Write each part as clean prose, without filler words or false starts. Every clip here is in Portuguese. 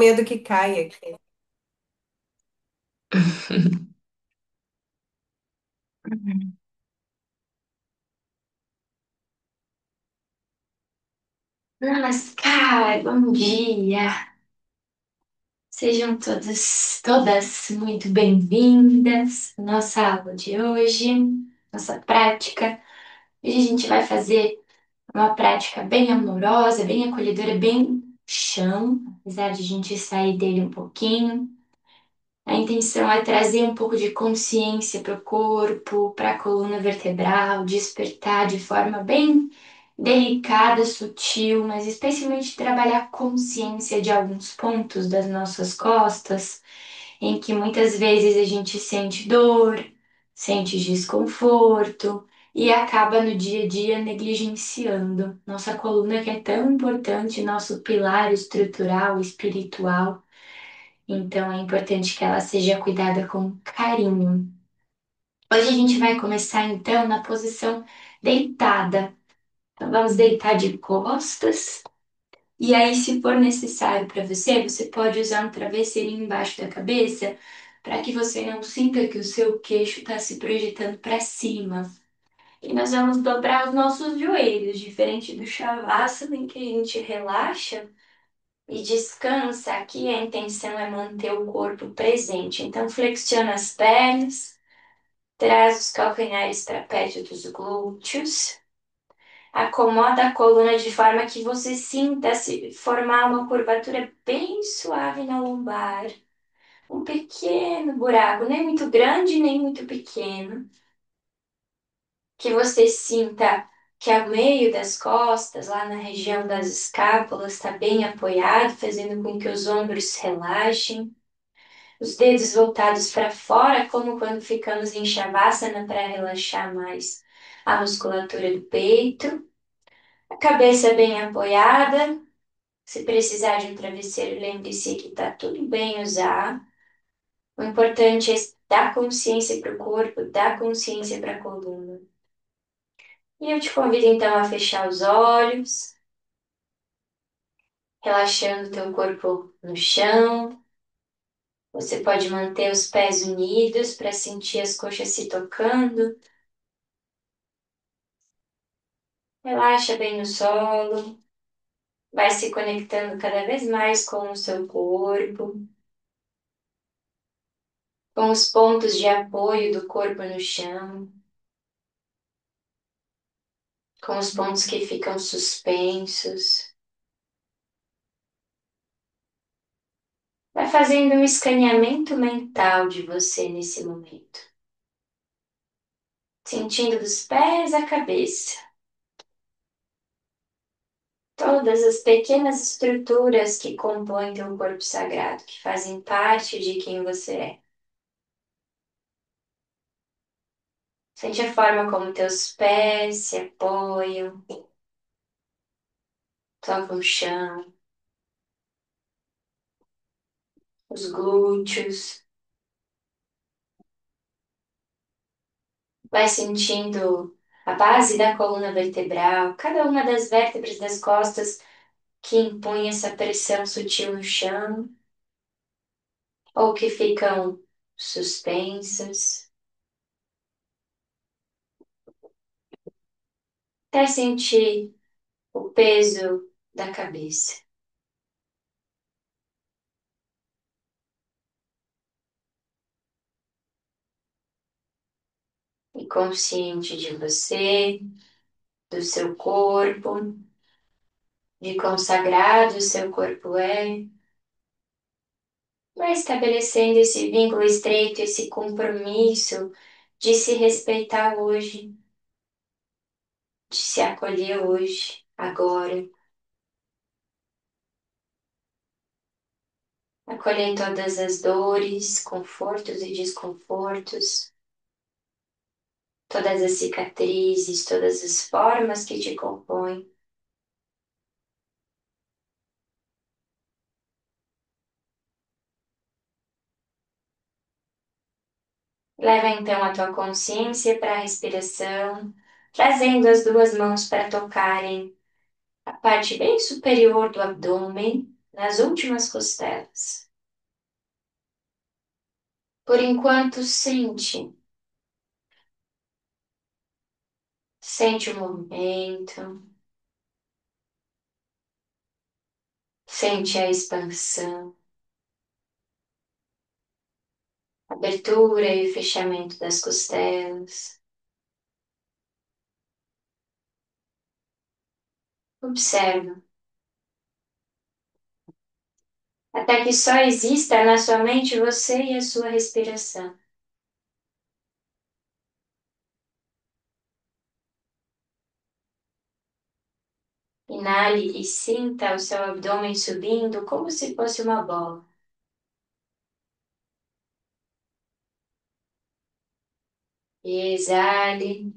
Medo que caia aqui. Namaskar, bom dia! Sejam todas muito bem-vindas à nossa aula de hoje, nossa prática. Hoje a gente vai fazer uma prática bem amorosa, bem acolhedora, bem chão, apesar de a gente sair dele um pouquinho. A intenção é trazer um pouco de consciência para o corpo, para a coluna vertebral, despertar de forma bem delicada, sutil, mas especialmente trabalhar a consciência de alguns pontos das nossas costas, em que muitas vezes a gente sente dor, sente desconforto e acaba no dia a dia negligenciando nossa coluna que é tão importante, nosso pilar estrutural, espiritual. Então é importante que ela seja cuidada com carinho. Hoje a gente vai começar então na posição deitada. Então vamos deitar de costas. E aí, se for necessário para você, você pode usar um travesseirinho embaixo da cabeça para que você não sinta que o seu queixo está se projetando para cima. E nós vamos dobrar os nossos joelhos, diferente do Shavasana, em que a gente relaxa e descansa. Aqui a intenção é manter o corpo presente. Então, flexiona as pernas, traz os calcanhares para perto dos glúteos. Acomoda a coluna de forma que você sinta se formar uma curvatura bem suave na lombar. Um pequeno buraco, nem muito grande, nem muito pequeno. Que você sinta que ao meio das costas, lá na região das escápulas, está bem apoiado, fazendo com que os ombros relaxem. Os dedos voltados para fora, como quando ficamos em Shavasana para relaxar mais a musculatura do peito. A cabeça bem apoiada. Se precisar de um travesseiro, lembre-se que está tudo bem usar. O importante é dar consciência para o corpo, dar consciência para a coluna. E eu te convido então a fechar os olhos, relaxando o teu corpo no chão. Você pode manter os pés unidos para sentir as coxas se tocando. Relaxa bem no solo, vai se conectando cada vez mais com o seu corpo, com os pontos de apoio do corpo no chão, com os pontos que ficam suspensos. Vai fazendo um escaneamento mental de você nesse momento, sentindo dos pés à cabeça todas as pequenas estruturas que compõem teu corpo sagrado, que fazem parte de quem você é. Sente a forma como teus pés se apoiam, tocam o chão, os glúteos. Vai sentindo a base da coluna vertebral, cada uma das vértebras das costas que impõe essa pressão sutil no chão ou que ficam suspensas. Até sentir o peso da cabeça. E consciente de você, do seu corpo, de quão sagrado o seu corpo é. Vai estabelecendo esse vínculo estreito, esse compromisso de se respeitar hoje, de se acolher hoje, agora. Acolher todas as dores, confortos e desconfortos, todas as cicatrizes, todas as formas que te compõem. Leva então a tua consciência para a respiração, trazendo as duas mãos para tocarem a parte bem superior do abdômen, nas últimas costelas. Por enquanto, sente o movimento, sente a expansão, abertura e fechamento das costelas. Observa, até que só exista na sua mente você e a sua respiração. Inale e sinta o seu abdômen subindo como se fosse uma bola. E exale,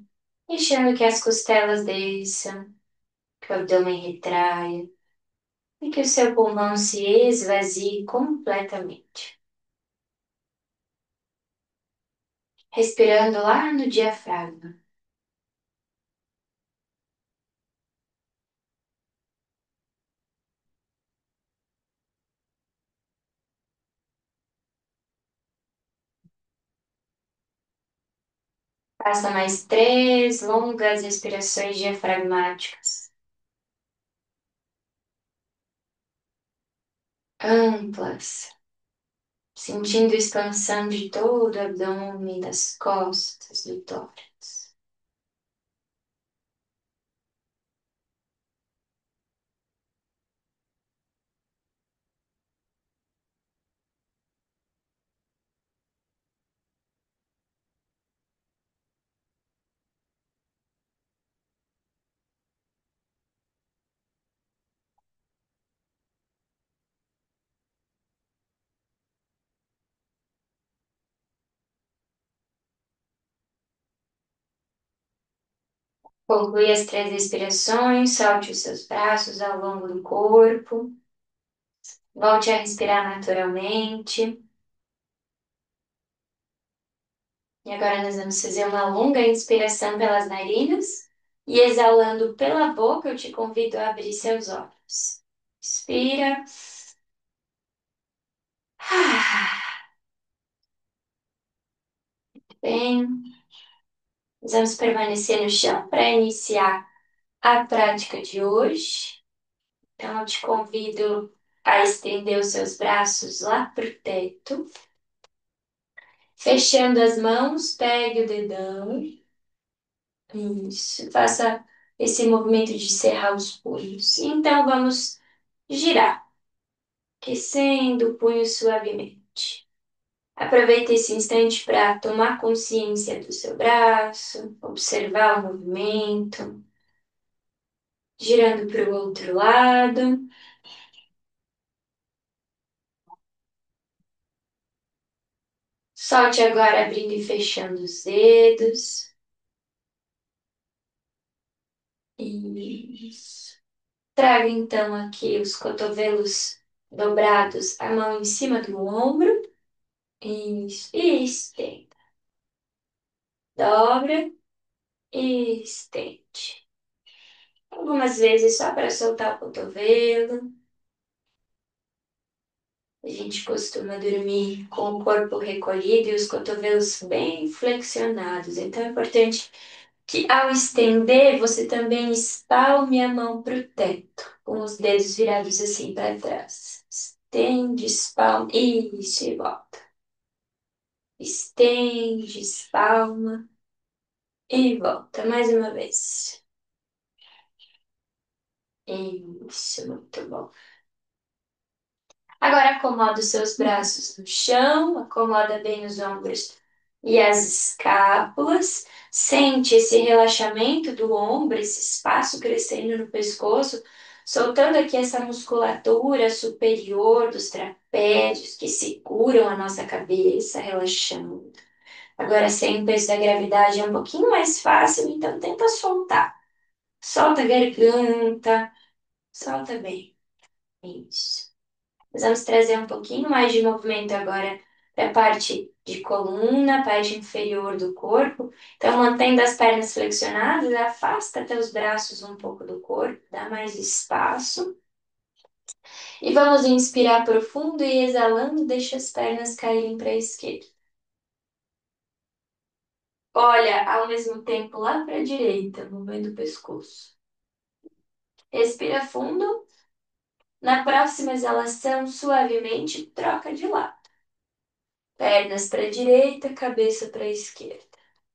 deixando que as costelas desçam, que o abdômen retraia e que o seu pulmão se esvazie completamente. Respirando lá no diafragma. Faça mais 3 longas respirações diafragmáticas, amplas, sentindo expansão de todo o abdômen, das costas, do tórax. Conclui as 3 respirações, solte os seus braços ao longo do corpo, volte a respirar naturalmente. E agora nós vamos fazer uma longa inspiração pelas narinas e exalando pela boca, eu te convido a abrir seus olhos. Inspira. Bem, nós vamos permanecer no chão para iniciar a prática de hoje. Então, eu te convido a estender os seus braços lá para o teto. Fechando as mãos, pegue o dedão. Isso, faça esse movimento de cerrar os punhos. Então, vamos girar, aquecendo o punho suavemente. Aproveite esse instante para tomar consciência do seu braço, observar o movimento, girando para o outro lado. Solte agora abrindo e fechando os dedos. Isso. Traga então aqui os cotovelos dobrados, a mão em cima do ombro. Isso. E estenda. Dobra e estende. Algumas vezes só para soltar o cotovelo. A gente costuma dormir com o corpo recolhido e os cotovelos bem flexionados. Então é importante que ao estender você também espalme a mão para o teto, com os dedos virados assim para trás. Estende, espalma, isso e volta. Estende, espalma e volta. Mais uma vez. Isso, muito bom. Agora acomoda os seus braços no chão, acomoda bem os ombros e as escápulas. Sente esse relaxamento do ombro, esse espaço crescendo no pescoço, soltando aqui essa musculatura superior dos trapézios que seguram a nossa cabeça, relaxando. Agora, sem o peso da gravidade é um pouquinho mais fácil, então tenta soltar. Solta a garganta, solta bem. Isso. Nós vamos trazer um pouquinho mais de movimento agora para a parte de coluna, parte inferior do corpo. Então, mantendo as pernas flexionadas, afasta até os braços um pouco do corpo, dá mais espaço. E vamos inspirar profundo e exalando, deixa as pernas caírem para a esquerda. Olha ao mesmo tempo lá para a direita, movendo o pescoço. Respira fundo. Na próxima exalação, suavemente troca de lado. Pernas para a direita, cabeça para a esquerda.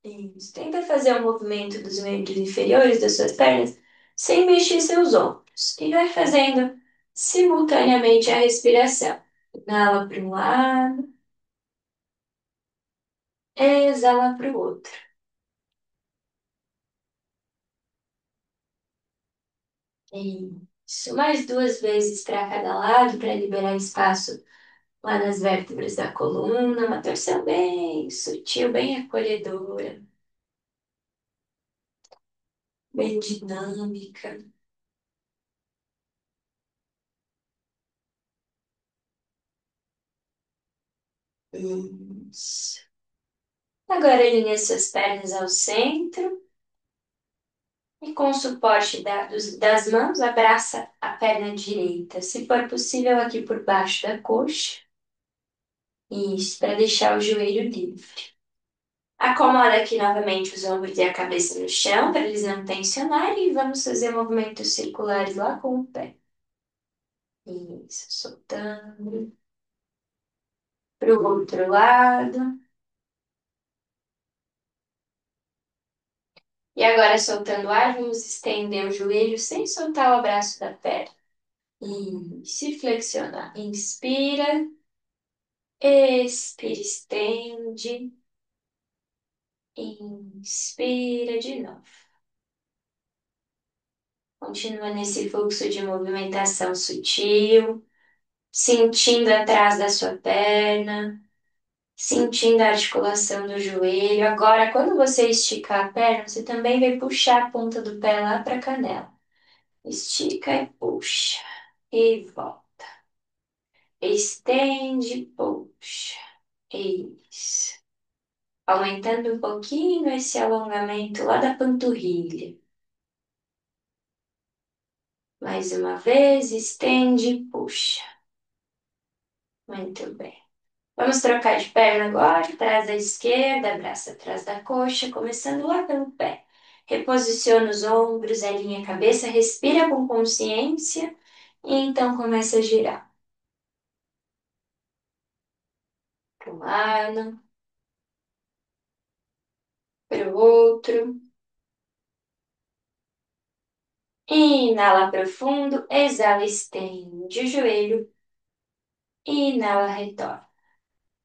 Isso. Tenta fazer o movimento dos membros inferiores das suas pernas sem mexer seus ombros. E vai fazendo simultaneamente a respiração. Inala para um lado, exala para o outro. Isso. Mais duas vezes para cada lado para liberar espaço lá nas vértebras da coluna. Uma torção bem sutil, bem acolhedora, bem dinâmica. Isso. Agora alinha suas pernas ao centro e com o suporte das mãos, abraça a perna direita. Se for possível, aqui por baixo da coxa. Isso, para deixar o joelho livre. Acomoda aqui novamente os ombros e a cabeça no chão, para eles não tensionarem. E vamos fazer movimentos circulares lá com o pé. Isso, soltando. Para o outro lado. E agora, soltando o ar, vamos estender o joelho sem soltar o abraço da perna. E se flexionar. Inspira, expira, estende. Inspira de novo. Continua nesse fluxo de movimentação sutil, sentindo atrás da sua perna, sentindo a articulação do joelho. Agora, quando você esticar a perna, você também vai puxar a ponta do pé lá para a canela. Estica e puxa. E volta. Estende, puxa. Isso. Aumentando um pouquinho esse alongamento lá da panturrilha. Mais uma vez, estende e puxa. Muito bem. Vamos trocar de perna agora. Traz a esquerda, abraça atrás da coxa, começando lá pelo pé. Reposiciona os ombros, alinha a cabeça, respira com consciência e então começa a girar. Para um lado, para o outro. Inala profundo, exala, estende o joelho. Inala, retorna.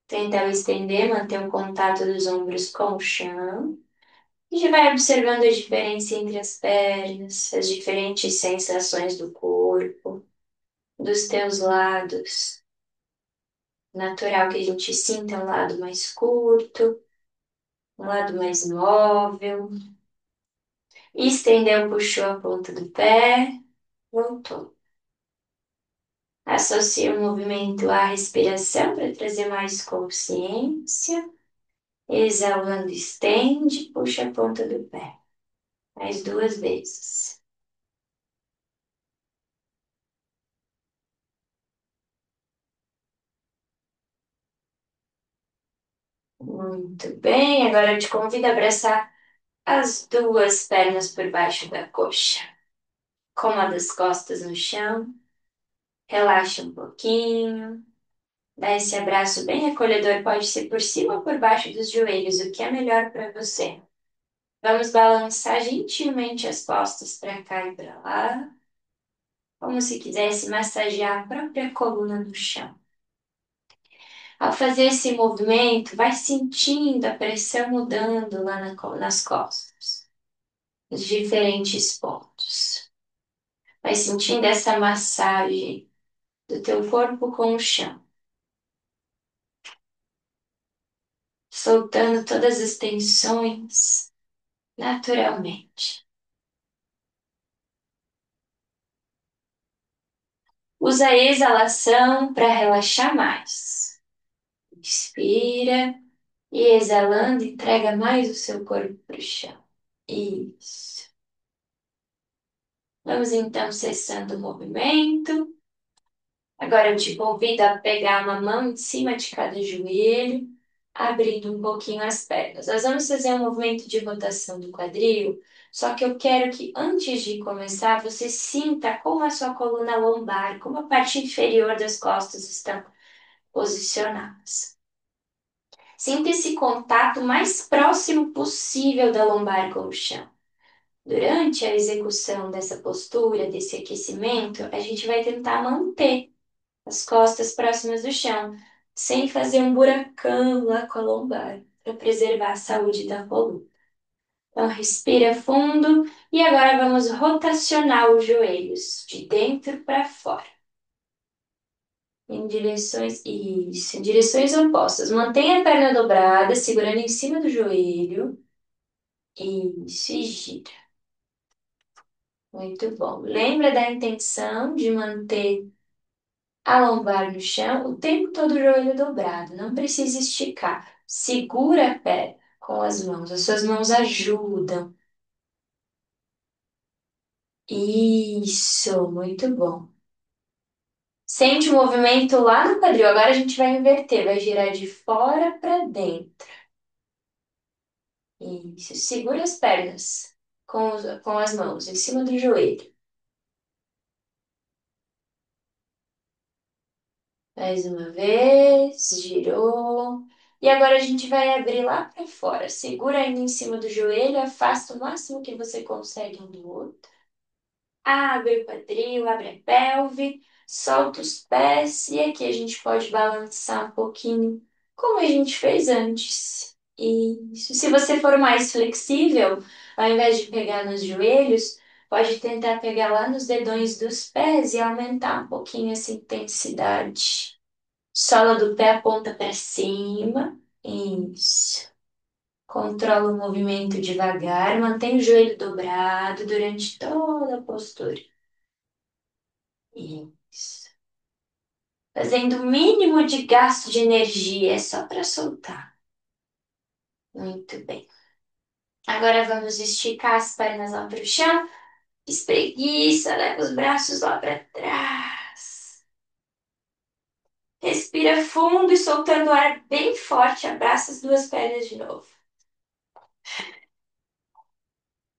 Tenta estender, manter o contato dos ombros com o chão. E já vai observando a diferença entre as pernas, as diferentes sensações do corpo, dos teus lados. Natural que a gente sinta um lado mais curto, um lado mais móvel. Estendeu, puxou a ponta do pé, voltou. Associa o movimento à respiração para trazer mais consciência. Exalando, estende, puxa a ponta do pé. Mais duas vezes. Muito bem, agora eu te convido a abraçar as duas pernas por baixo da coxa. Acomoda as costas no chão, relaxa um pouquinho, dá esse abraço bem acolhedor, pode ser por cima ou por baixo dos joelhos, o que é melhor para você. Vamos balançar gentilmente as costas para cá e para lá, como se quisesse massagear a própria coluna no chão. Ao fazer esse movimento, vai sentindo a pressão mudando lá nas costas, nos diferentes pontos. Vai sentindo essa massagem do teu corpo com o chão, soltando todas as tensões naturalmente. Usa a exalação para relaxar mais. Inspira e exalando, entrega mais o seu corpo para o chão. Isso. Vamos então cessando o movimento. Agora eu te convido a pegar uma mão em cima de cada joelho, abrindo um pouquinho as pernas. Nós vamos fazer um movimento de rotação do quadril, só que eu quero que antes de começar você sinta como a sua coluna lombar, como a parte inferior das costas estão posicionadas. Sinta esse contato mais próximo possível da lombar com o chão. Durante a execução dessa postura, desse aquecimento, a gente vai tentar manter as costas próximas do chão, sem fazer um buracão lá com a lombar, para preservar a saúde da coluna. Então, respira fundo e agora vamos rotacionar os joelhos de dentro para fora, em direções opostas. Mantenha a perna dobrada, segurando em cima do joelho. Isso, e gira. Muito bom. Lembra da intenção de manter a lombar no chão, o tempo todo o joelho dobrado, não precisa esticar. Segura a perna com as mãos, as suas mãos ajudam. Isso, muito bom. Sente o movimento lá no quadril. Agora a gente vai inverter, vai girar de fora para dentro. Isso, segura as pernas com as mãos em cima do joelho. Mais uma vez, girou. E agora a gente vai abrir lá para fora. Segura ainda em cima do joelho, afasta o máximo que você consegue um do outro. Abre o quadril, abre a pelve, solta os pés. E aqui a gente pode balançar um pouquinho, como a gente fez antes. Isso. Se você for mais flexível, ao invés de pegar nos joelhos, pode tentar pegar lá nos dedões dos pés e aumentar um pouquinho essa intensidade. Sola do pé aponta para cima. Isso. Controla o movimento devagar. Mantém o joelho dobrado durante toda a postura. Isso. Fazendo o mínimo de gasto de energia, é só para soltar. Muito bem. Agora vamos esticar as pernas lá para o chão. Espreguiça, leva os braços lá para trás. Respira fundo e soltando o ar bem forte, abraça as duas pernas de novo.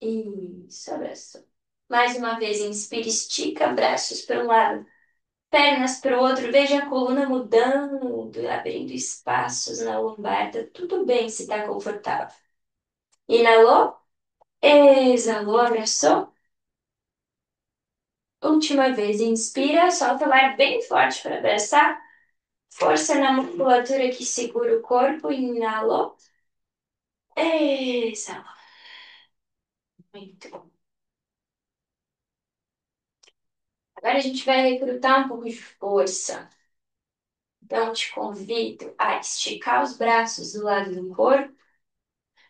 Isso, abraço. Mais uma vez, inspira, estica, braços para um lado, pernas para o outro. Veja a coluna mudando, abrindo espaços na lombar. Tá tudo bem se está confortável. Inalou, exalou, abraçou. Última vez, inspira, solta o ar bem forte para abraçar. Força na musculatura que segura o corpo. Inalou, exalou. Muito bom. Agora a gente vai recrutar um pouco de força. Então, te convido a esticar os braços do lado do corpo,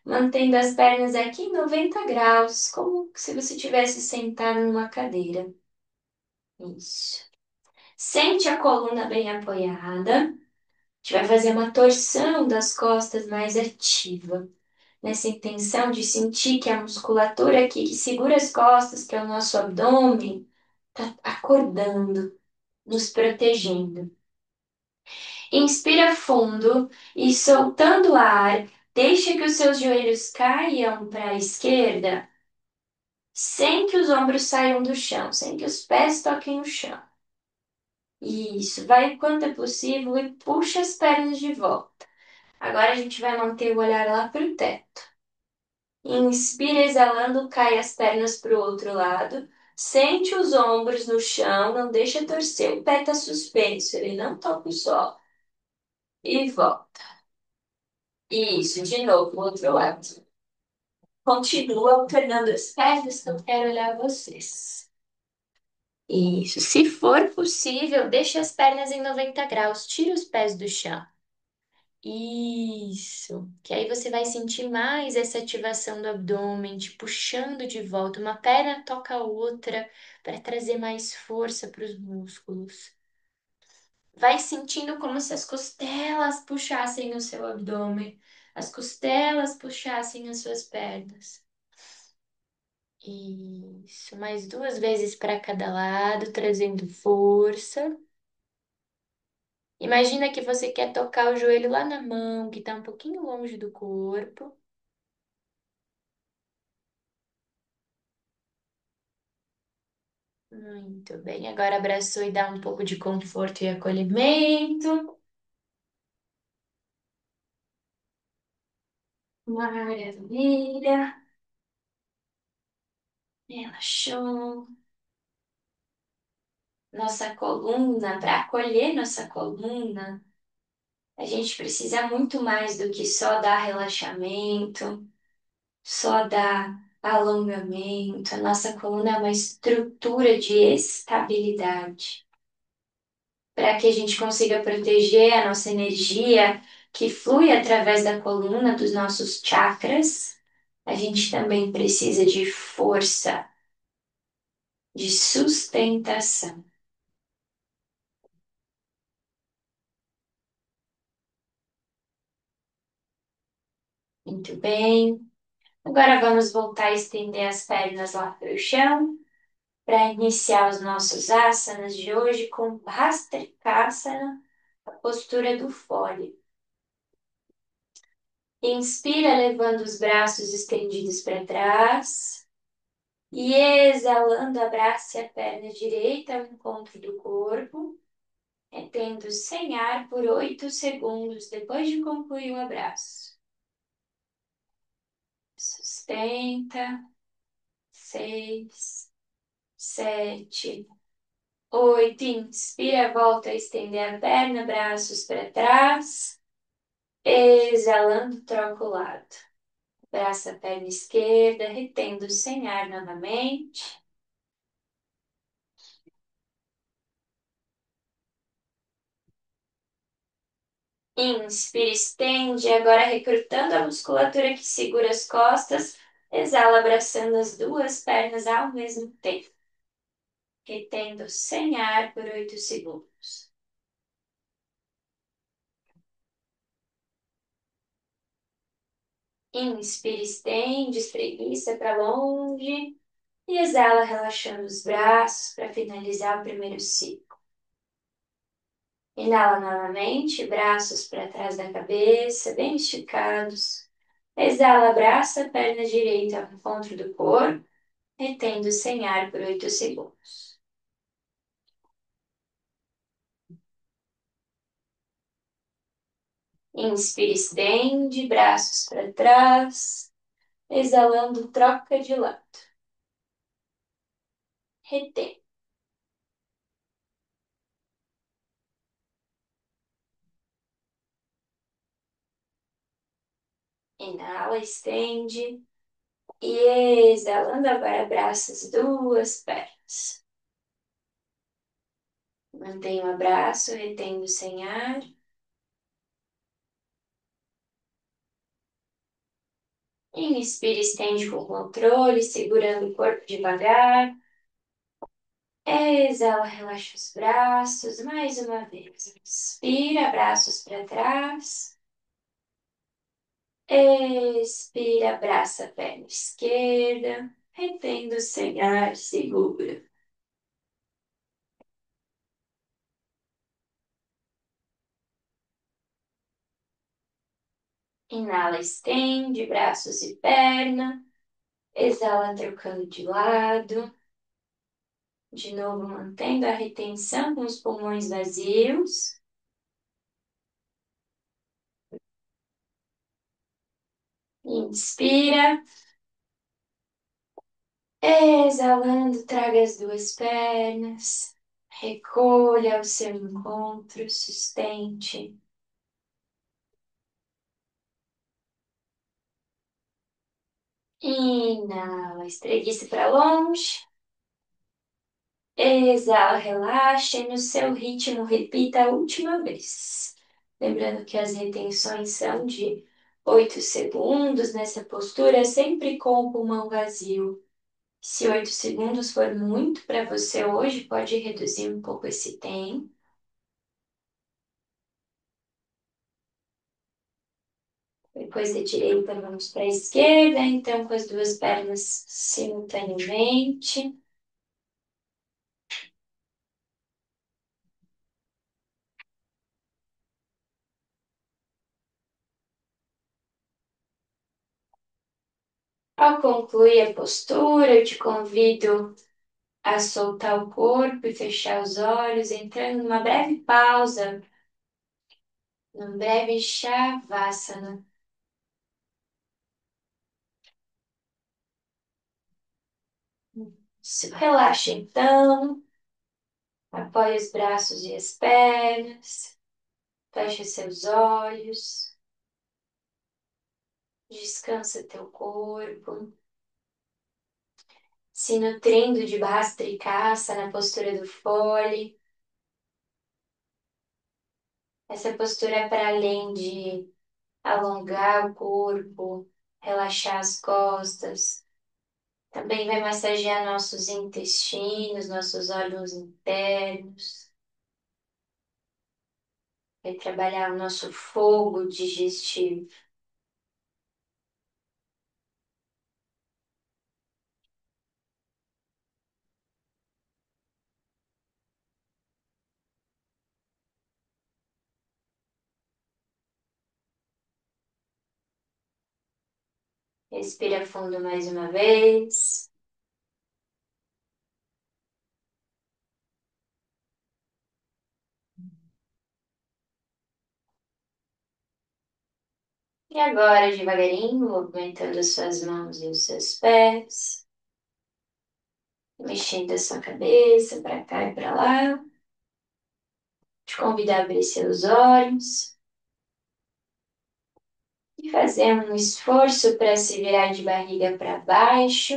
mantendo as pernas aqui em 90 graus, como se você estivesse sentado numa cadeira. Isso. Sente a coluna bem apoiada. A gente vai fazer uma torção das costas mais ativa, nessa intenção de sentir que a musculatura aqui que segura as costas, que é o nosso abdômen, está acordando, nos protegendo. Inspira fundo e soltando o ar, deixa que os seus joelhos caiam para a esquerda, sem que os ombros saiam do chão, sem que os pés toquem o chão. Isso, vai o quanto é possível e puxa as pernas de volta. Agora a gente vai manter o olhar lá para o teto. Inspira, exalando, cai as pernas para o outro lado. Sente os ombros no chão, não deixa torcer, o pé está suspenso, ele não toca o solo. E volta. Isso, de novo, o outro lado. Continua alternando as pernas que eu quero olhar vocês. Isso. Se for possível, deixe as pernas em 90 graus. Tira os pés do chão. Isso. Que aí você vai sentir mais essa ativação do abdômen, te puxando de volta. Uma perna toca a outra para trazer mais força para os músculos. Vai sentindo como se as costelas puxassem o seu abdômen, as costelas puxassem as suas pernas. Isso, mais duas vezes para cada lado, trazendo força. Imagina que você quer tocar o joelho lá na mão, que está um pouquinho longe do corpo. Muito bem. Agora abraçou e dá um pouco de conforto e acolhimento. Maravilha. Relaxou. Nossa coluna, para acolher nossa coluna, a gente precisa muito mais do que só dar relaxamento, só dar alongamento. A nossa coluna é uma estrutura de estabilidade para que a gente consiga proteger a nossa energia que flui através da coluna dos nossos chakras. A gente também precisa de força, de sustentação. Muito bem. Agora vamos voltar a estender as pernas lá para o chão para iniciar os nossos asanas de hoje com Bhastrikasana, a postura do fole. Inspira, levando os braços estendidos para trás. E exalando, abrace a perna direita ao encontro do corpo, retendo sem ar por 8 segundos depois de concluir o abraço. Sustenta. 6, 7, 8. Inspira, volta a estender a perna, braços para trás. Exalando, troca o lado. Abraça a perna esquerda, retendo sem ar novamente. Inspira, estende, agora recrutando a musculatura que segura as costas. Exala, abraçando as duas pernas ao mesmo tempo. Retendo sem ar por 8 segundos. Inspira, estende, espreguiça para longe. E exala, relaxando os braços para finalizar o primeiro ciclo. Inala novamente, braços para trás da cabeça, bem esticados. Exala, abraça a perna direita ao encontro do corpo, retendo sem ar por 8 segundos. Inspira, estende, braços para trás. Exalando, troca de lado. Retém. Inala, estende. E exalando, agora abraça as duas pernas. Mantenha o abraço, retendo sem ar. Inspira, estende com controle, segurando o corpo devagar. Exala, relaxa os braços. Mais uma vez. Inspira, braços para trás. Expira, abraça a perna esquerda. Retendo sem ar, segura. Inala, estende, braços e perna. Exala, trocando de lado. De novo, mantendo a retenção com os pulmões vazios. Inspira. Exalando, traga as duas pernas. Recolha ao seu encontro, sustente. Inala, espreguice para longe. Exala, relaxa e no seu ritmo repita a última vez. Lembrando que as retenções são de 8 segundos nessa postura, sempre com o pulmão vazio. Se 8 segundos for muito para você hoje, pode reduzir um pouco esse tempo. Depois da direita, vamos para a esquerda, então com as duas pernas simultaneamente. Ao concluir a postura, eu te convido a soltar o corpo e fechar os olhos, entrando numa breve pausa, num breve Shavasana. Relaxa então, apoie os braços e as pernas, feche seus olhos, descansa teu corpo, se nutrindo de Bhastrikasa na postura do fole. Essa postura é para além de alongar o corpo, relaxar as costas. Também vai massagear nossos intestinos, nossos órgãos internos. Vai trabalhar o nosso fogo digestivo. Respira fundo mais uma vez. E agora, devagarinho, movimentando as suas mãos e os seus pés. Mexendo a sua cabeça para cá e para lá. Te convido a abrir seus olhos. E fazer um esforço para se virar de barriga para baixo.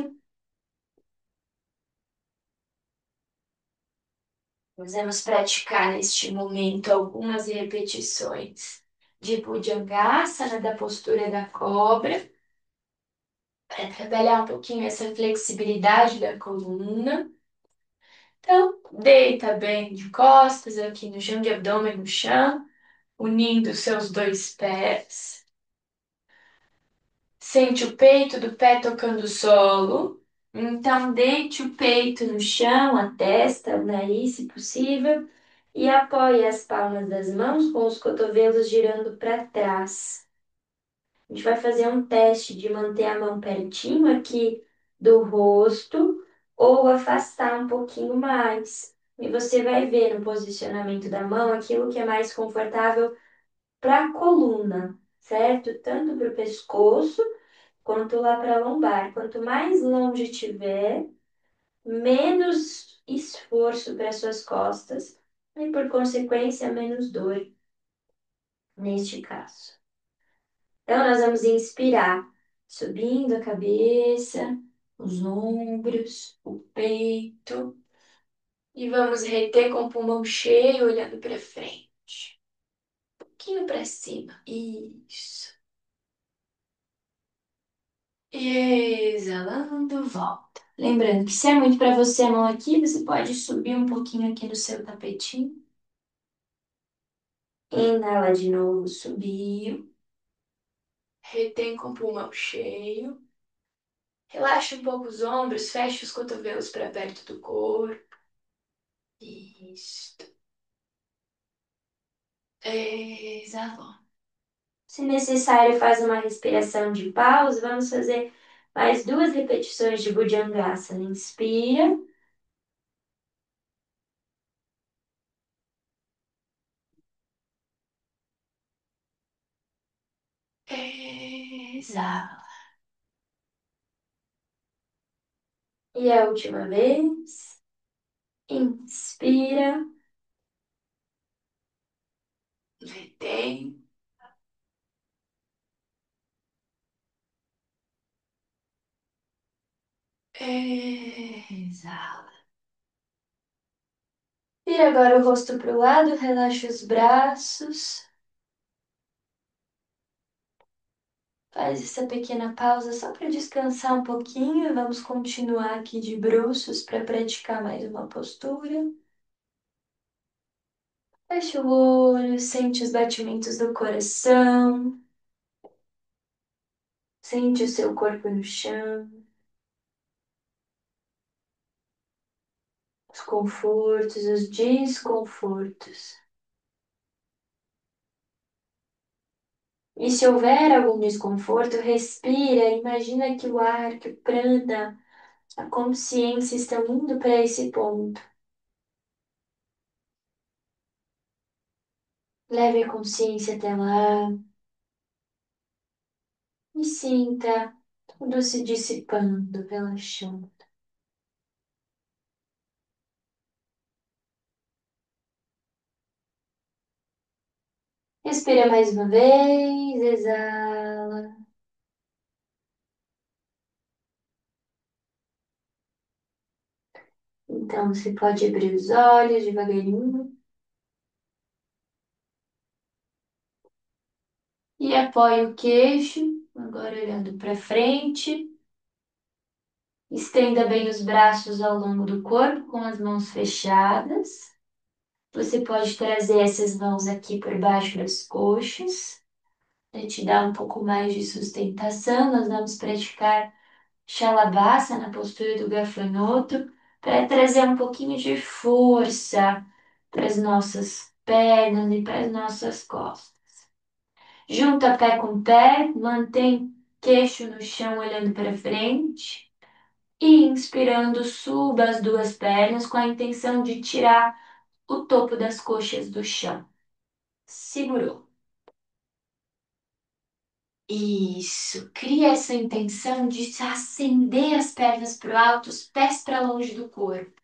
Nós vamos praticar neste momento algumas repetições de Bhujangasana, da postura da cobra, para trabalhar um pouquinho essa flexibilidade da coluna. Então, deita bem de costas aqui no chão, de abdômen no chão, unindo seus dois pés. Sente o peito do pé tocando o solo. Então, deite o peito no chão, a testa, o nariz, se possível, e apoie as palmas das mãos com os cotovelos girando para trás. A gente vai fazer um teste de manter a mão pertinho aqui do rosto ou afastar um pouquinho mais. E você vai ver no posicionamento da mão aquilo que é mais confortável para a coluna, certo? Tanto para o pescoço quanto lá para a lombar. Quanto mais longe tiver, menos esforço para suas costas e, por consequência, menos dor neste caso. Então, nós vamos inspirar, subindo a cabeça, os ombros, o peito, e vamos reter com o pulmão cheio, olhando para frente. Um pouquinho para cima. Isso. E exalando, volta. Lembrando que se é muito para você a mão aqui, você pode subir um pouquinho aqui no seu tapetinho. Inala de novo, subiu. Retém com o pulmão cheio. Relaxa um pouco os ombros, fecha os cotovelos para perto do corpo. Isso. Exalou. Se necessário, faz uma respiração de pausa. Vamos fazer mais duas repetições de Bhujangasana. Inspira. Exala. E a última vez. Inspira. Retém. Exala. Vira agora o rosto para o lado, relaxa os braços. Faz essa pequena pausa só para descansar um pouquinho. Vamos continuar aqui de bruços para praticar mais uma postura. Fecha o olho, sente os batimentos do coração, sente o seu corpo no chão, os confortos, os desconfortos. E se houver algum desconforto, respira, imagina que o ar, que o prana, a consciência estão indo para esse ponto. Leve a consciência até lá e sinta tudo se dissipando, relaxando. Respira mais uma vez, exala. Então você pode abrir os olhos devagarinho e apoie o queixo, agora olhando para frente. Estenda bem os braços ao longo do corpo com as mãos fechadas. Você pode trazer essas mãos aqui por baixo das coxas, para te dar um pouco mais de sustentação. Nós vamos praticar Shalabhasa na postura do gafanhoto, para trazer um pouquinho de força para as nossas pernas e para as nossas costas. Junta pé com pé, mantém queixo no chão olhando para frente. E inspirando, suba as duas pernas com a intenção de tirar o topo das coxas do chão. Segurou. Isso. Cria essa intenção de acender as pernas para o alto, os pés para longe do corpo.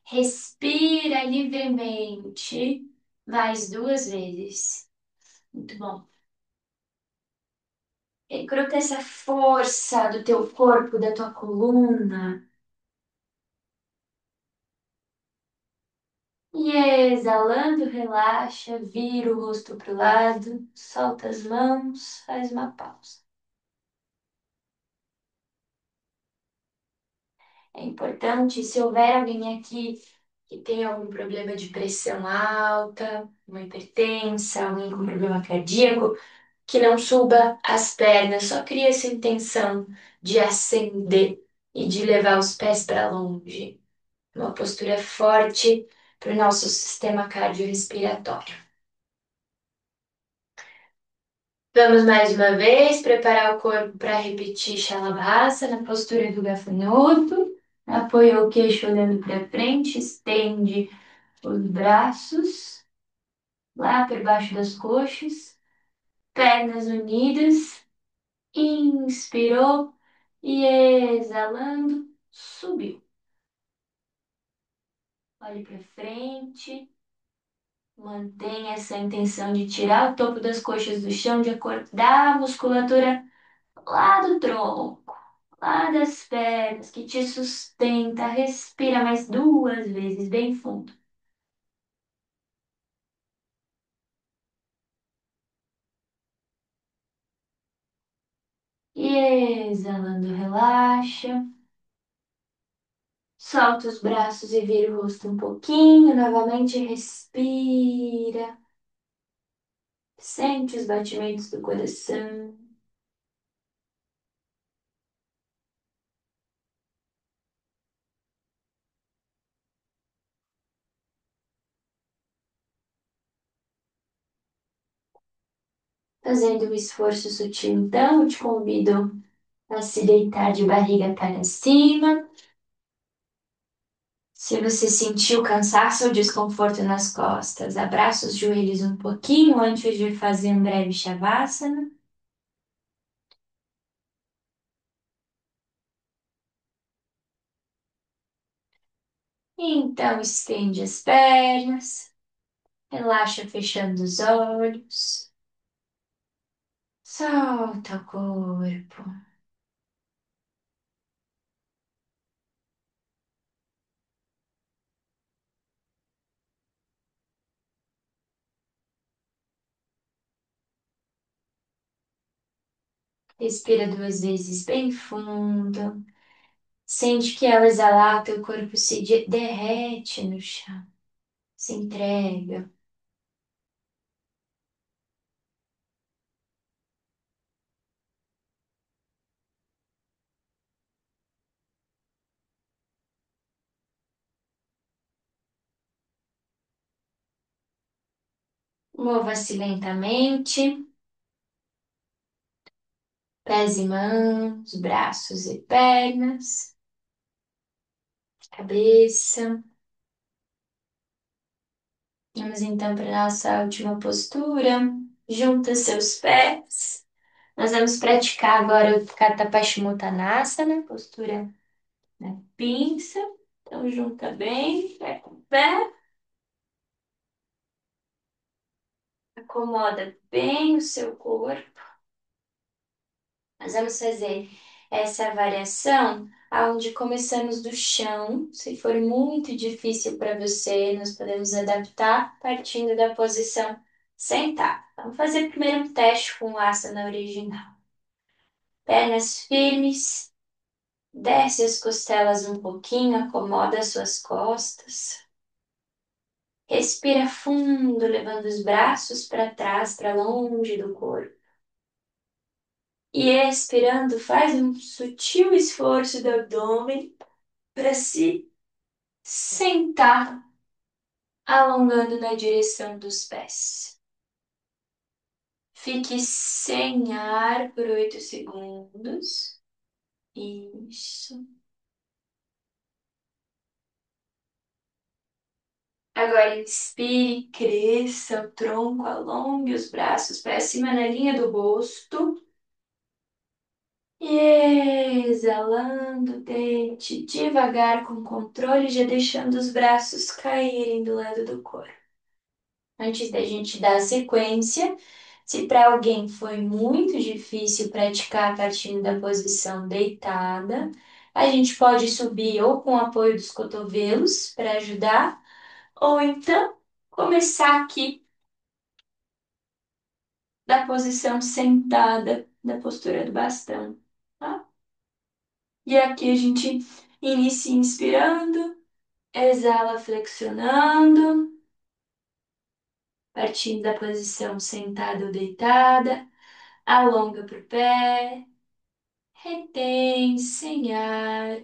Respira livremente. Mais duas vezes. Muito bom. Recruta essa força do teu corpo, da tua coluna. E exalando, relaxa, vira o rosto para o lado, solta as mãos, faz uma pausa. É importante, se houver alguém aqui que tem algum problema de pressão alta, uma hipertensa, alguém com problema cardíaco, que não suba as pernas, só cria essa intenção de ascender e de levar os pés para longe. Uma postura forte para o nosso sistema cardiorrespiratório. Vamos mais uma vez preparar o corpo para repetir Shalabhasa na postura do gafanhoto. Apoia o queixo olhando para frente, estende os braços lá por baixo das coxas, pernas unidas. Inspirou e exalando, subiu. Olhe para frente, mantenha essa intenção de tirar o topo das coxas do chão, de acordar a musculatura lá do tronco, lá das pernas, que te sustenta. Respira mais duas vezes, bem fundo. E exalando, relaxa. Solta os braços e vira o rosto um pouquinho. Novamente, respira. Sente os batimentos do coração. Fazendo um esforço sutil, então, eu te convido a se deitar de barriga para cima. Se você sentiu cansaço ou desconforto nas costas, abraça os joelhos um pouquinho antes de fazer um breve Shavasana. Então, estende as pernas, relaxa fechando os olhos, solta o corpo. Respira duas vezes bem fundo. Sente que ao exalar, teu corpo se derrete no chão, se entrega. Mova-se lentamente. Pés e mãos, braços e pernas, cabeça. Vamos então para a nossa última postura. Junta seus pés. Nós vamos praticar agora o Katha Paschimottanasana, postura na pinça. Então, junta bem, pé com pé. Acomoda bem o seu corpo. Nós vamos fazer essa variação aonde começamos do chão. Se for muito difícil para você, nós podemos adaptar partindo da posição sentada. Vamos fazer primeiro um teste com o asana original. Pernas firmes, desce as costelas um pouquinho, acomoda as suas costas. Respira fundo, levando os braços para trás, para longe do corpo. E expirando, faz um sutil esforço do abdômen para se sentar, alongando na direção dos pés. Fique sem ar por 8 segundos. Isso. Agora inspire, cresça o tronco, alongue os braços para cima na linha do rosto. E exalando, deite devagar com controle, já deixando os braços caírem do lado do corpo. Antes da gente dar a sequência, se para alguém foi muito difícil praticar partindo da posição deitada, a gente pode subir ou com o apoio dos cotovelos para ajudar, ou então começar aqui da posição sentada, da postura do bastão, tá? E aqui a gente inicia inspirando, exala flexionando, partindo da posição sentada ou deitada, alonga para o pé, retém sem ar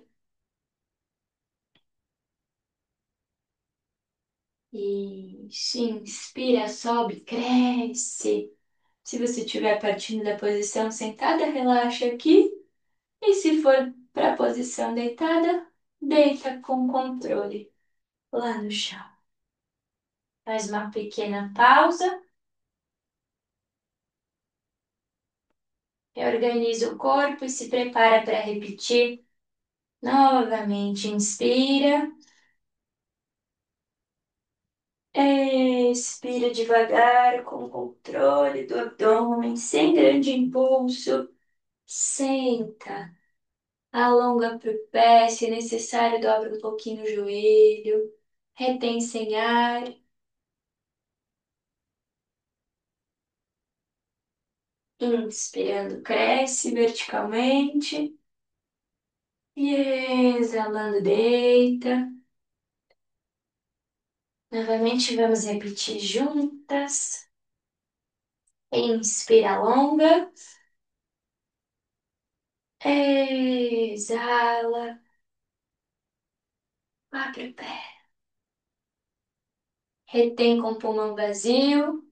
e inspira, sobe, cresce. Se você estiver partindo da posição sentada, relaxa aqui. E se for para a posição deitada, deita com controle lá no chão. Faz uma pequena pausa, reorganiza o corpo e se prepara para repetir. Novamente, inspira, expira devagar, com controle do abdômen, sem grande impulso. Senta, alonga para o pé, se necessário, dobra um pouquinho o joelho, retém sem ar. Inspirando, cresce verticalmente. E exalando, deita. Novamente, vamos repetir juntas. Inspira, alonga. Exala. Abre o pé. Retém com o pulmão vazio.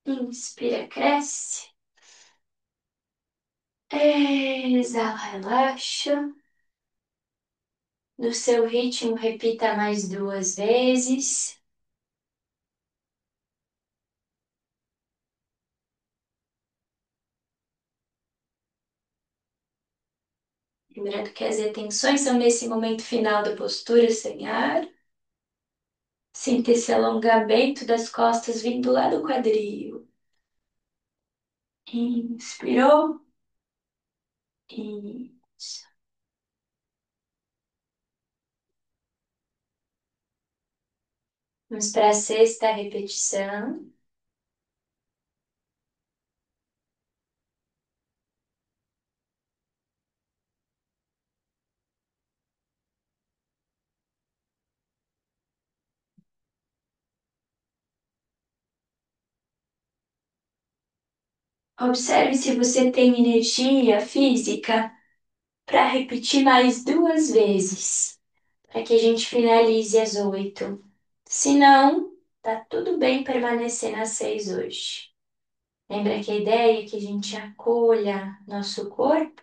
Inspira, cresce. Exala, relaxa. No seu ritmo, repita mais 2 vezes. Lembrando que as retenções são nesse momento final da postura sem ar. Sinta esse alongamento das costas vindo lá do quadril. Inspirou. Isso. Vamos para a sexta repetição. Observe se você tem energia física para repetir mais 2 vezes, para que a gente finalize as 8. Se não, tá tudo bem permanecer nas 6 hoje. Lembra que a ideia é que a gente acolha nosso corpo,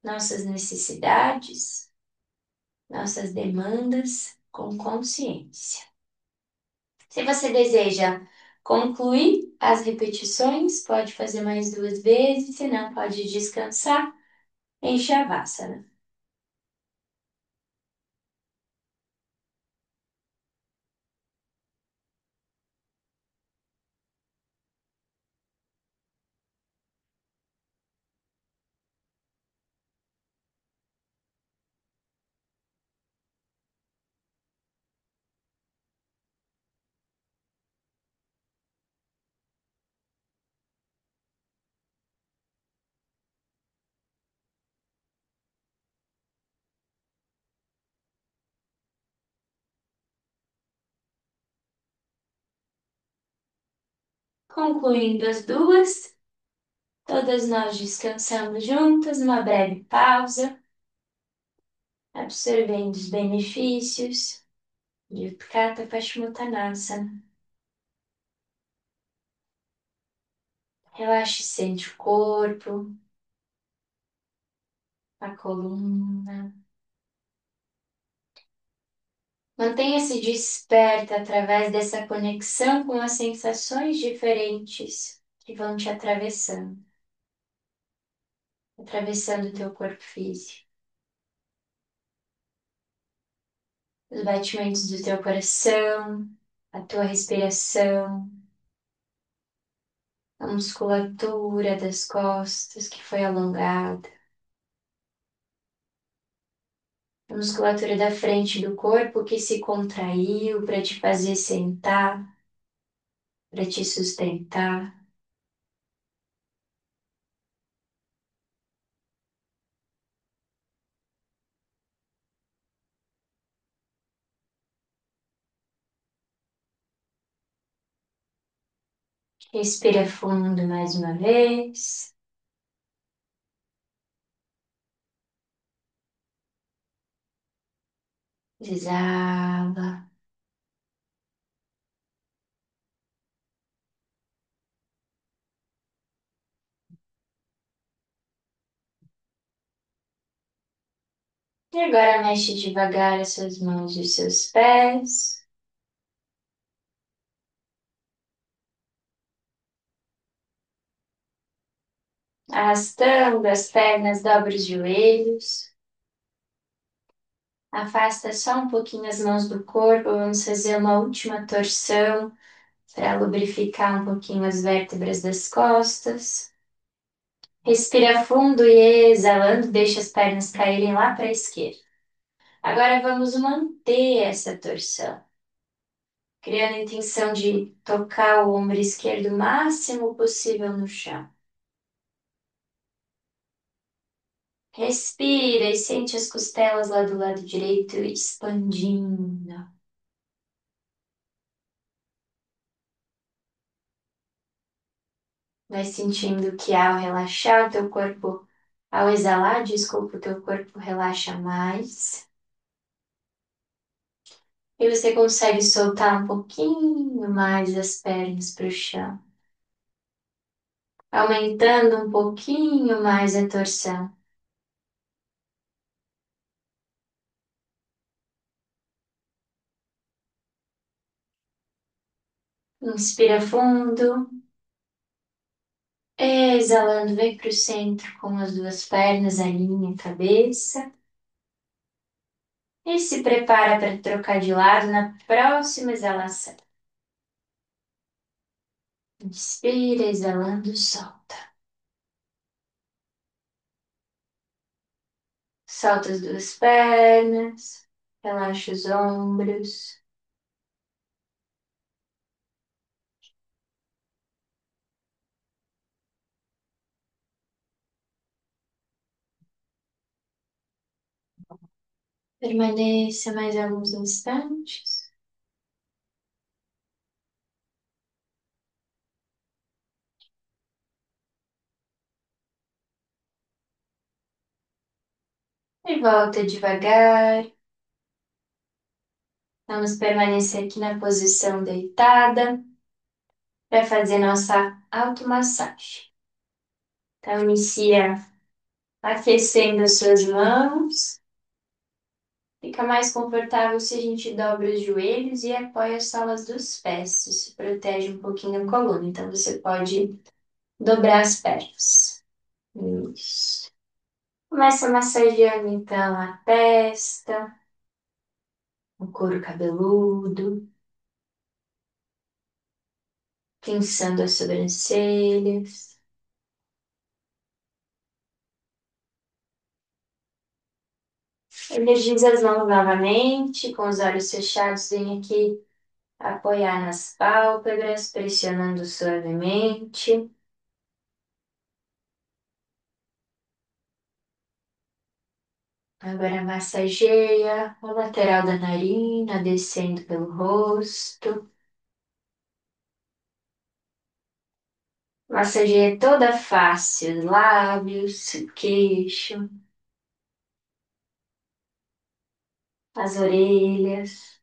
nossas necessidades, nossas demandas com consciência. Se você deseja concluir as repetições, pode fazer mais 2 vezes, se não, pode descansar em Shavasana. Concluindo as duas, todas nós descansamos juntas, uma breve pausa, absorvendo os benefícios de Utkata Paschimottanasana. Relaxe e sente o corpo, a coluna. Mantenha-se desperta através dessa conexão com as sensações diferentes que vão te atravessando o teu corpo físico. Os batimentos do teu coração, a tua respiração, a musculatura das costas que foi alongada, a musculatura da frente do corpo que se contraiu para te fazer sentar, para te sustentar. Respira fundo mais uma vez. Exala. E agora mexe devagar as suas mãos e os seus pés. Arrastando as pernas, dobra os joelhos. Afasta só um pouquinho as mãos do corpo. Vamos fazer uma última torção para lubrificar um pouquinho as vértebras das costas. Respira fundo e exalando, deixa as pernas caírem lá para a esquerda. Agora vamos manter essa torção, criando a intenção de tocar o ombro esquerdo o máximo possível no chão. Respira e sente as costelas lá do lado direito expandindo. Vai sentindo que ao relaxar o teu corpo, ao exalar, desculpa, o teu corpo relaxa mais. E você consegue soltar um pouquinho mais as pernas para o chão, aumentando um pouquinho mais a torção. Inspira fundo, exalando, vem para o centro com as duas pernas, alinha a cabeça. E se prepara para trocar de lado na próxima exalação. Inspira, exalando, solta. Solta as duas pernas, relaxa os ombros. Permaneça mais alguns instantes. E volta devagar, Vamos permanecer aqui na posição deitada para fazer nossa automassagem. Então, inicia aquecendo as suas mãos. Fica mais confortável se a gente dobra os joelhos e apoia as solas dos pés. Isso protege um pouquinho a coluna. Então, você pode dobrar as pernas. Isso. Começa massageando, então, a testa, o couro cabeludo, pinçando as sobrancelhas. Energiza as mãos novamente, com os olhos fechados, vem aqui apoiar nas pálpebras, pressionando suavemente. Agora massageia a lateral da narina, descendo pelo rosto. Massageia toda a face, os lábios, o queixo, as orelhas,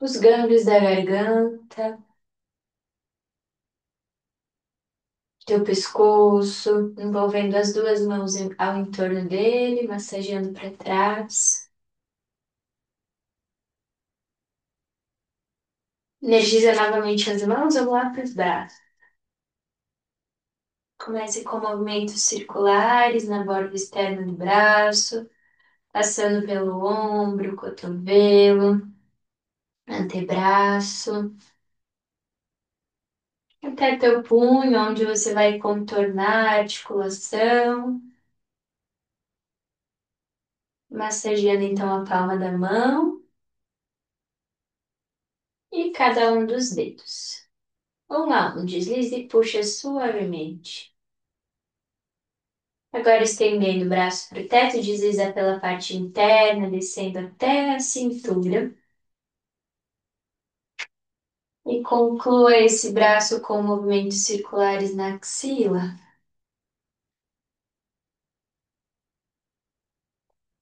os gânglios da garganta, teu pescoço, envolvendo as duas mãos ao entorno dele, massageando para trás. Energiza novamente as mãos, vamos lá para os braços. Comece com movimentos circulares na borda externa do braço, passando pelo ombro, cotovelo, antebraço, até teu punho, onde você vai contornar a articulação, massageando então a palma da mão e cada um dos dedos. Vamos lá, um deslize e puxa suavemente. Agora estendendo o braço para o teto, desliza pela parte interna, descendo até a cintura. E conclua esse braço com movimentos circulares na axila.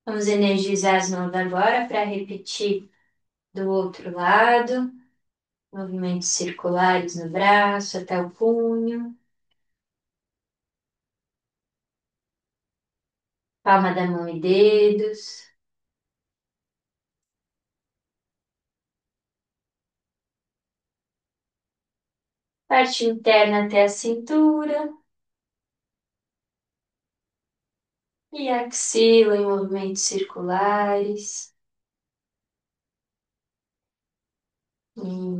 Vamos energizar as mãos agora para repetir do outro lado. Movimentos circulares no braço até o punho. Palma da mão e dedos. Parte interna até a cintura. E axila em movimentos circulares.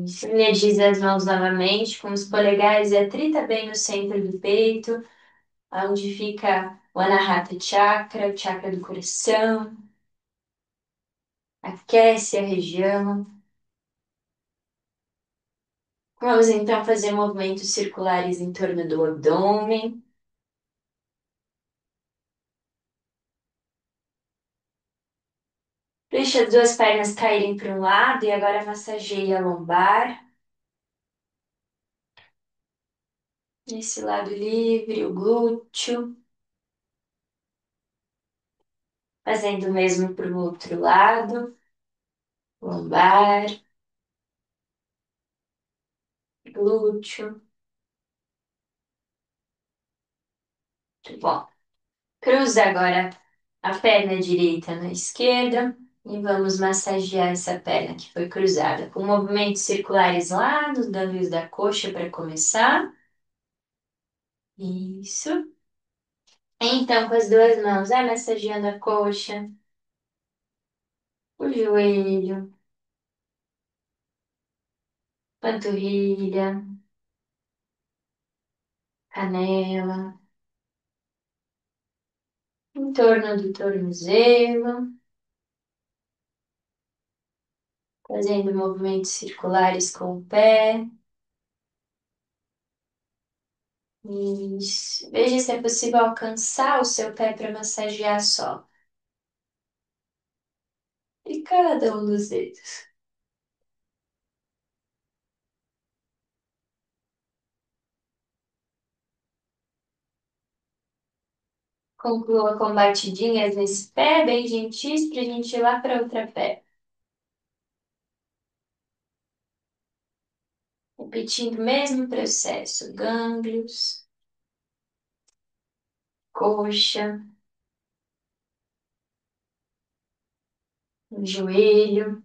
Isso. Energiza as mãos novamente com os polegares e atrita bem no centro do peito, onde fica o Anahata Chakra, o chakra do coração. Aquece a região. Vamos então fazer movimentos circulares em torno do abdômen. Deixa as duas pernas caírem para um lado e agora massageia a lombar. Nesse lado livre, o glúteo. Fazendo o mesmo para o outro lado. Lombar, glúteo. Muito bom. Cruza agora a perna direita na esquerda e vamos massagear essa perna que foi cruzada com movimentos circulares lá nos gânglios da coxa para começar. Isso. Então, com as duas mãos, vai massageando a coxa, o joelho, panturrilha, canela, em torno do tornozelo, fazendo movimentos circulares com o pé. Isso. Veja se é possível alcançar o seu pé para massagear só. E cada um dos dedos. Conclua com batidinhas nesse pé, bem gentis, pra gente ir lá para outra pé. Repetindo o mesmo processo. Gânglios, coxa, joelho,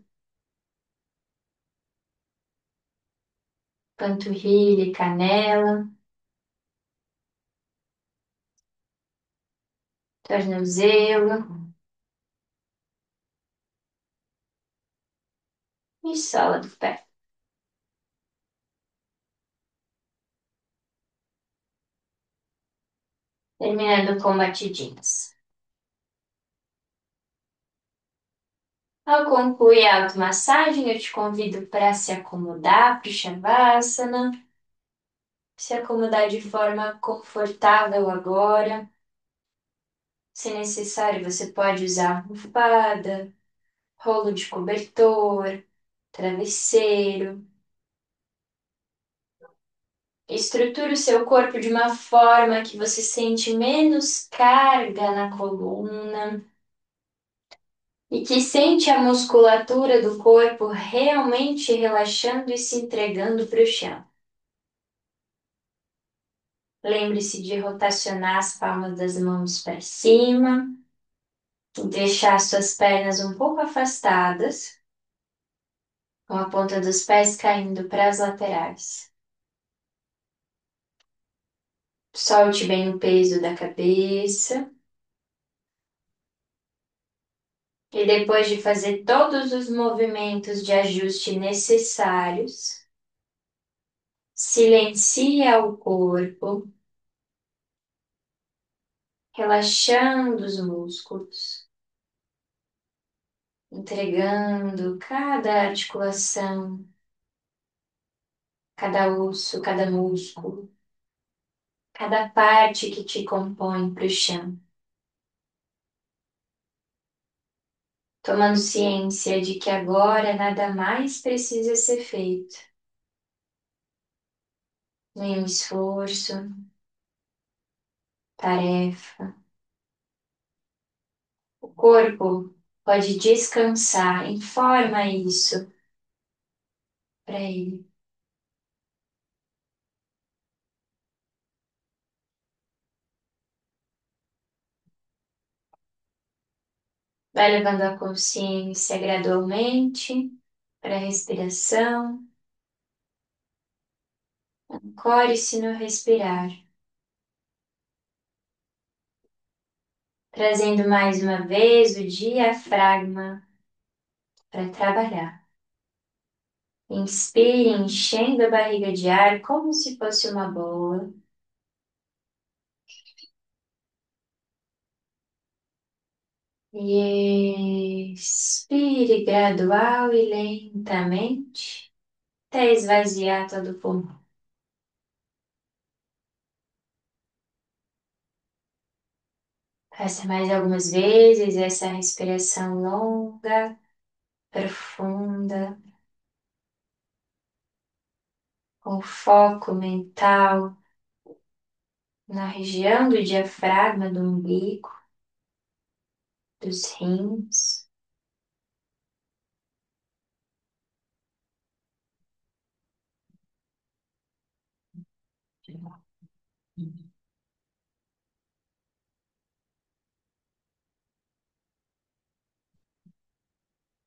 panturrilha e canela, tornozelo e sola do pé. Terminando com batidinhas. Ao concluir a automassagem, eu te convido para se acomodar para o Shavasana, se acomodar de forma confortável agora. Se necessário, você pode usar almofada, rolo de cobertor, travesseiro. Estruture o seu corpo de uma forma que você sente menos carga na coluna e que sente a musculatura do corpo realmente relaxando e se entregando para o chão. Lembre-se de rotacionar as palmas das mãos para cima, deixar suas pernas um pouco afastadas, com a ponta dos pés caindo para as laterais. Solte bem o peso da cabeça. E depois de fazer todos os movimentos de ajuste necessários, silencia o corpo, relaxando os músculos, entregando cada articulação, cada osso, cada músculo, cada parte que te compõe para o chão. Tomando ciência de que agora nada mais precisa ser feito, nenhum esforço, tarefa. O corpo pode descansar, informa isso para ele. Vai levando a consciência gradualmente para a respiração. Ancore-se no respirar, trazendo mais uma vez o diafragma para trabalhar. Inspire, enchendo a barriga de ar como se fosse uma bola. E expire gradual e lentamente até esvaziar todo o pulmão. Faça mais algumas vezes essa respiração longa, profunda, com foco mental na região do diafragma, do umbigo, dos rins.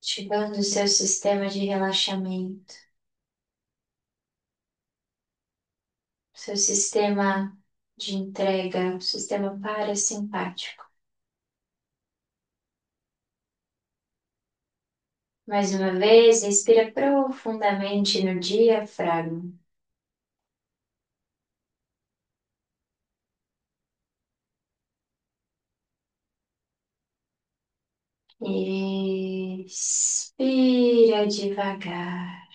Ativando o seu sistema de relaxamento, seu sistema de entrega, o sistema parasimpático. Mais uma vez, respira profundamente no diafragma. Expira devagar.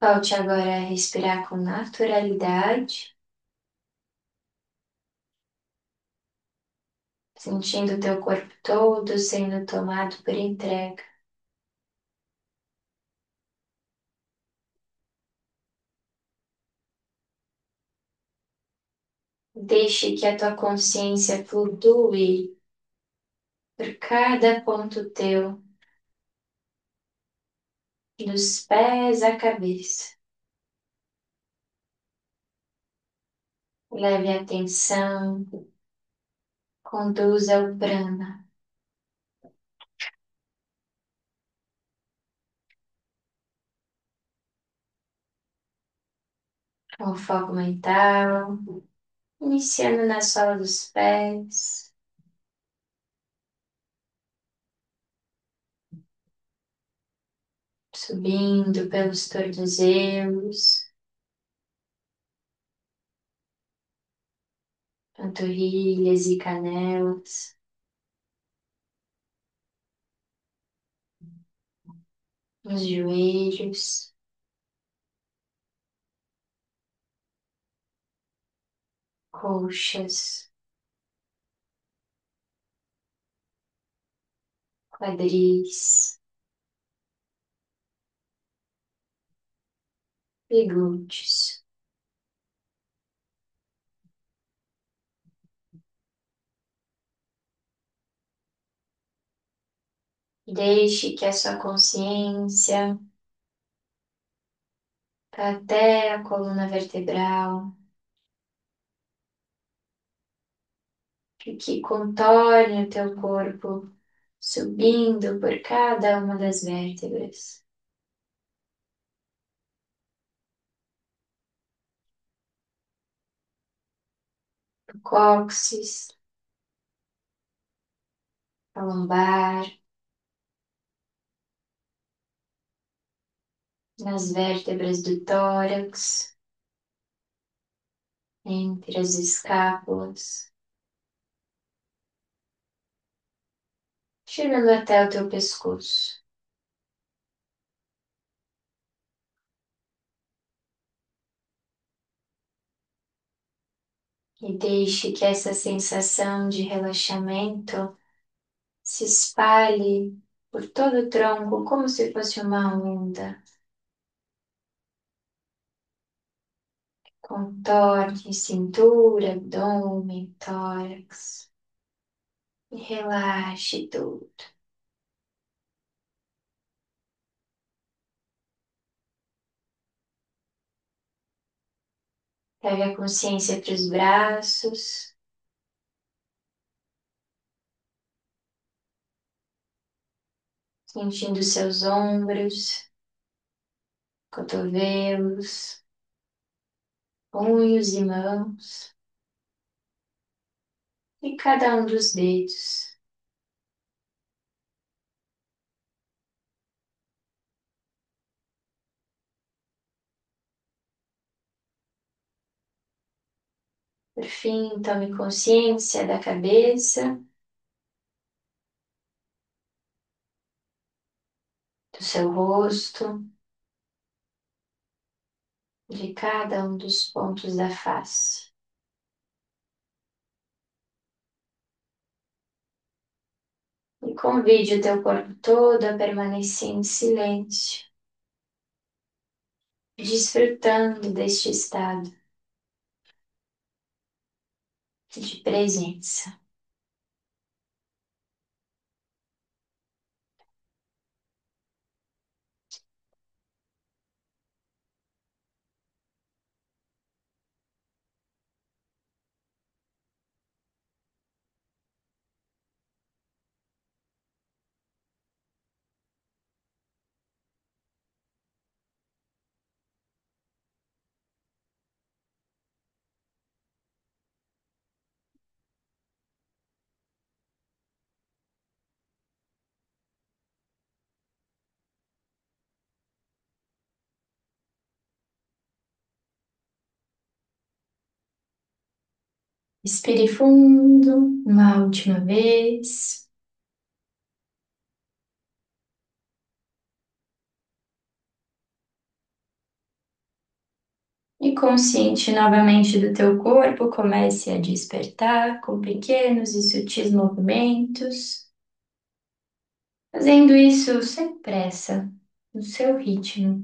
Volte agora a respirar com naturalidade, sentindo o teu corpo todo sendo tomado por entrega. Deixe que a tua consciência flutue por cada ponto teu, dos pés à cabeça. Leve a atenção, conduza o prana com foco mental, iniciando na sola dos pés, subindo pelos tornozelos, panturrilhas e canelas, nos joelhos, coxas, quadris e glúteos. Deixe que a sua consciência vá até a coluna vertebral, que contorne o teu corpo, subindo por cada uma das vértebras. O cóccix, a lombar, nas vértebras do tórax, entre as escápulas, chegando até o teu pescoço. E deixe que essa sensação de relaxamento se espalhe por todo o tronco como se fosse uma onda. Contorne cintura, abdômen, tórax e relaxe tudo. Leve a consciência para os braços, sentindo seus ombros, cotovelos, punhos e mãos e cada um dos dedos. Por fim, tome consciência da cabeça, do seu rosto, de cada um dos pontos da face. E convide o teu corpo todo a permanecer em silêncio, desfrutando deste estado de presença. Respire fundo, uma última vez. E consciente novamente do teu corpo, comece a despertar com pequenos e sutis movimentos, fazendo isso sem pressa, no seu ritmo.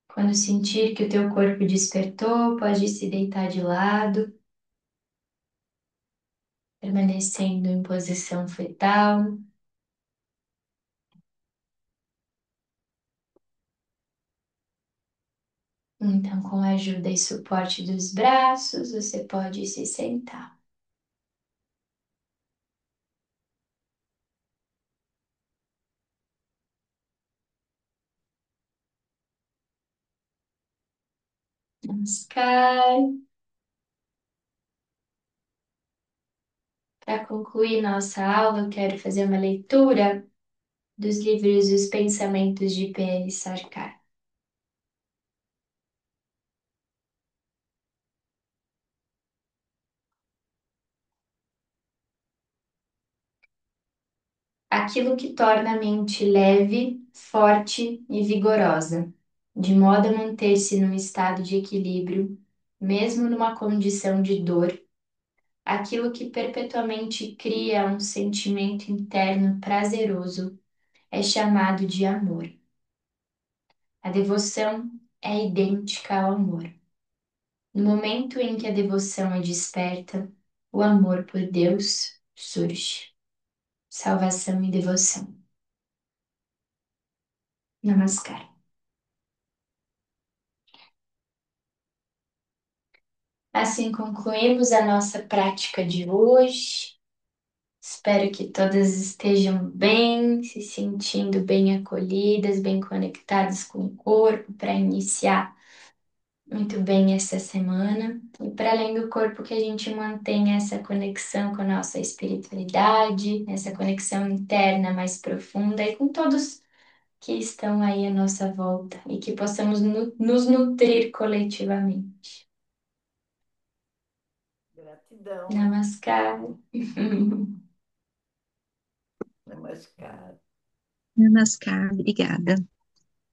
Quando sentir que o teu corpo despertou, pode se deitar de lado, permanecendo em posição fetal. Então, com a ajuda e suporte dos braços, você pode se sentar. Namaskar. Para concluir nossa aula, eu quero fazer uma leitura dos livros Os Pensamentos de P.L. Sarkar. Aquilo que torna a mente leve, forte e vigorosa, de modo a manter-se num estado de equilíbrio, mesmo numa condição de dor, aquilo que perpetuamente cria um sentimento interno prazeroso é chamado de amor. A devoção é idêntica ao amor. No momento em que a devoção é desperta, o amor por Deus surge. Salvação e devoção. Namaskar. Assim concluímos a nossa prática de hoje. Espero que todas estejam bem, se sentindo bem acolhidas, bem conectadas com o corpo para iniciar muito bem essa semana. E para além do corpo, que a gente mantenha essa conexão com a nossa espiritualidade, essa conexão interna mais profunda e com todos que estão aí à nossa volta e que possamos nos nutrir coletivamente. Gratidão, hein? Namaskar. Namaskar. Namaskar, obrigada.